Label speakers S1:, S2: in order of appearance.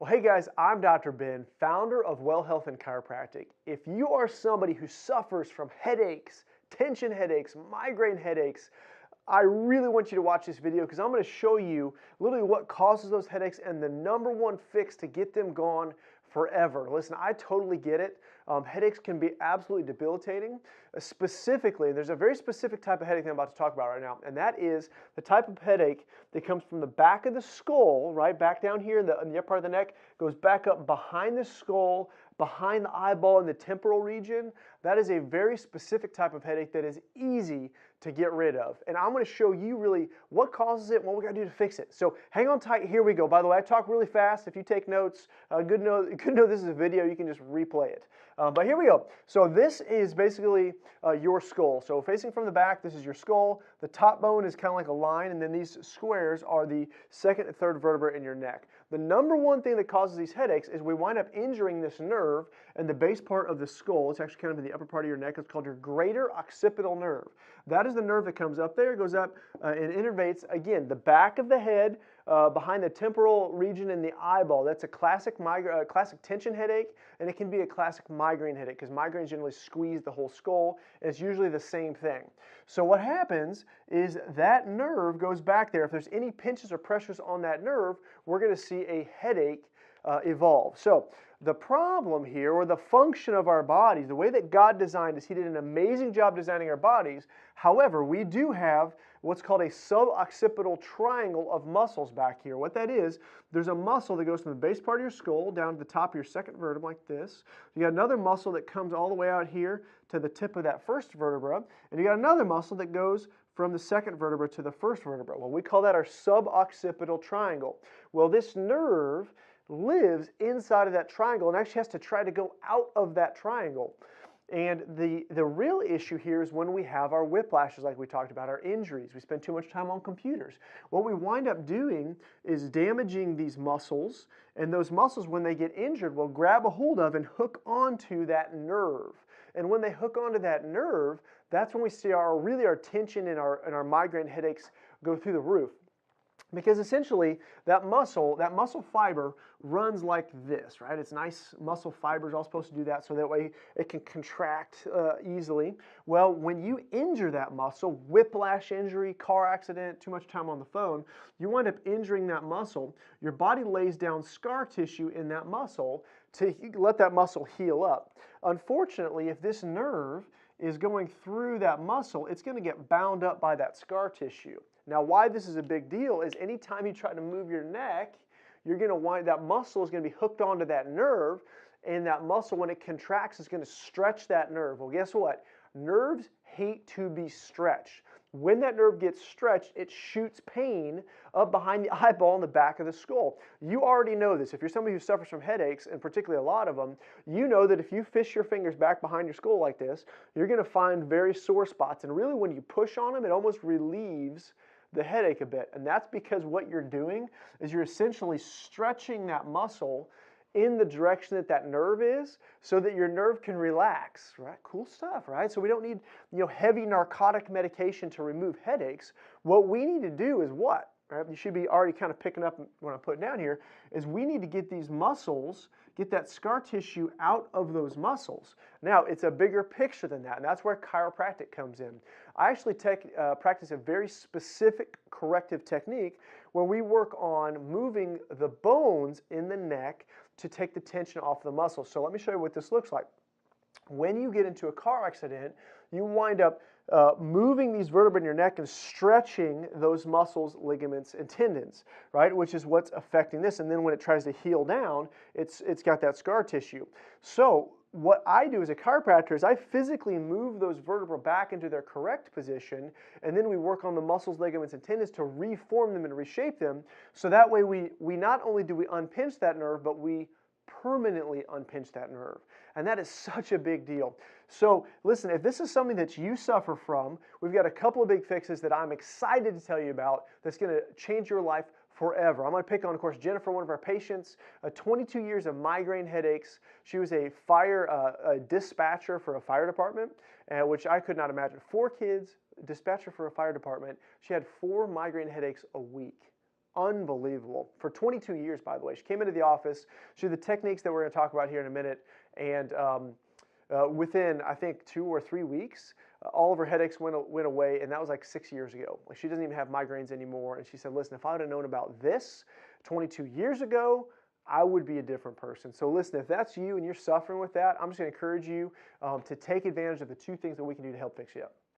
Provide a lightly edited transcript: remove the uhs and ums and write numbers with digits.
S1: Well, hey guys, I'm Dr. Ben, founder of Well Health and Chiropractic. If you are somebody who suffers from headaches, tension headaches, migraine headaches, I really want you to watch this video because I'm going to show you literally what causes those headaches and the number one fix to get them gone forever. Listen, I totally get it. Headaches can be absolutely debilitating. Specifically, there's a very specific type of headache that I'm about to talk about right now, and that is the type of headache that comes from the back of the skull, right back down here in the upper part of the neck, goes back up behind the skull, behind the eyeball in the temporal region. That is a very specific type of headache that is easy to get rid of. And I'm going to show you really what causes it and what we got to do to fix it. So hang on tight. Here we go. By the way, I talk really fast. If you take notes, good to know this is a video. You can just replay it. But here we go. So this is basically your skull. So facing from the back, this is your skull. The top bone is kind of like a line, and then these squares are the second and third vertebrae in your neck. The number one thing that causes these headaches is we wind up injuring this nerve and the base part of the skull. It's actually kind of in the upper part of your neck. It's called your greater occipital nerve. That is the nerve that comes up there, goes up and innervates, again, the back of the head, behind the temporal region in the eyeball. That's a classic tension headache, and it can be a classic migraine headache because migraines generally squeeze the whole skull, and it's usually the same thing. So what happens is that nerve goes back there. If there's any pinches or pressures on that nerve, we're going to see a headache evolve. So the problem here, or the function of our bodies, the way that God designed us, He did an amazing job designing our bodies. However, we do have what's called a suboccipital triangle of muscles back here. What that is, there's a muscle that goes from the base part of your skull down to the top of your second vertebra like this. You got another muscle that comes all the way out here to the tip of that first vertebra, and you got another muscle that goes from the second vertebra to the first vertebra. Well, we call that our suboccipital triangle. Well, this nerve lives inside of that triangle and actually has to try to go out of that triangle. And the real issue here is when we have our whiplashes, like we talked about, our injuries. We spend too much time on computers. What we wind up doing is damaging these muscles, and those muscles, when they get injured, will grab a hold of and hook onto that nerve. And when they hook onto that nerve, that's when we see our tension and our migraine headaches go through the roof. Because essentially, that muscle fiber runs like this, right? It's nice muscle fibers, all supposed to do that so that way it can contract easily. Well, when you injure that muscle, whiplash injury, car accident, too much time on the phone, you wind up injuring that muscle. Your body lays down scar tissue in that muscle to let that muscle heal up. Unfortunately, if this nerve is going through that muscle, it's going to get bound up by that scar tissue. Now, why this is a big deal is anytime you try to move your neck, you're going to that muscle is going to be hooked onto that nerve, and that muscle, when it contracts, is going to stretch that nerve. Well, guess what? Nerves hate to be stretched. When that nerve gets stretched, it shoots pain up behind the eyeball in the back of the skull. You already know this. If you're somebody who suffers from headaches, and particularly a lot of them, you know that if you fish your fingers back behind your skull like this, you're going to find very sore spots. And really, when you push on them, it almost relieves the headache a bit. And that's because what you're doing is you're essentially stretching that muscle in the direction that that nerve is so that your nerve can relax, right? Cool stuff, right? So we don't need, heavy narcotic medication to remove headaches. What we need to do is what? Right? You should be already kind of picking up what I'm putting down here, is we need to get these muscles, get that scar tissue out of those muscles. Now, it's a bigger picture than that, and that's where chiropractic comes in. I actually practice a very specific corrective technique where we work on moving the bones in the neck to take the tension off the muscles. So let me show you what this looks like. When you get into a car accident, you wind up moving these vertebrae in your neck and stretching those muscles, ligaments, and tendons, right? Which is what's affecting this. And then when it tries to heal down, it's got that scar tissue. So what I do as a chiropractor is I physically move those vertebrae back into their correct position, and then we work on the muscles, ligaments, and tendons to reform them and reshape them. So that way we not only do we unpinch that nerve, but we permanently unpinch that nerve. And that is such a big deal. So listen, if this is something that you suffer from, we've got a couple of big fixes that I'm excited to tell you about that's going to change your life forever. I'm going to pick on, of course, Jennifer, one of our patients, 22 years of migraine headaches. She was a dispatcher for a fire department, which I could not imagine. 4 kids, dispatcher for a fire department. She had 4 migraine headaches a week. unbelievable. For 22 years, by the way. She came into the office. She did the techniques that we're going to talk about here in a minute. And within, I think, 2 or 3 weeks, all of her headaches went away. And that was like 6 years ago. Like, she doesn't even have migraines anymore. And she said, listen, if I would have known about this 22 years ago, I would be a different person. So listen, if that's you and you're suffering with that, I'm just going to encourage you to take advantage of the 2 things that we can do to help fix you up.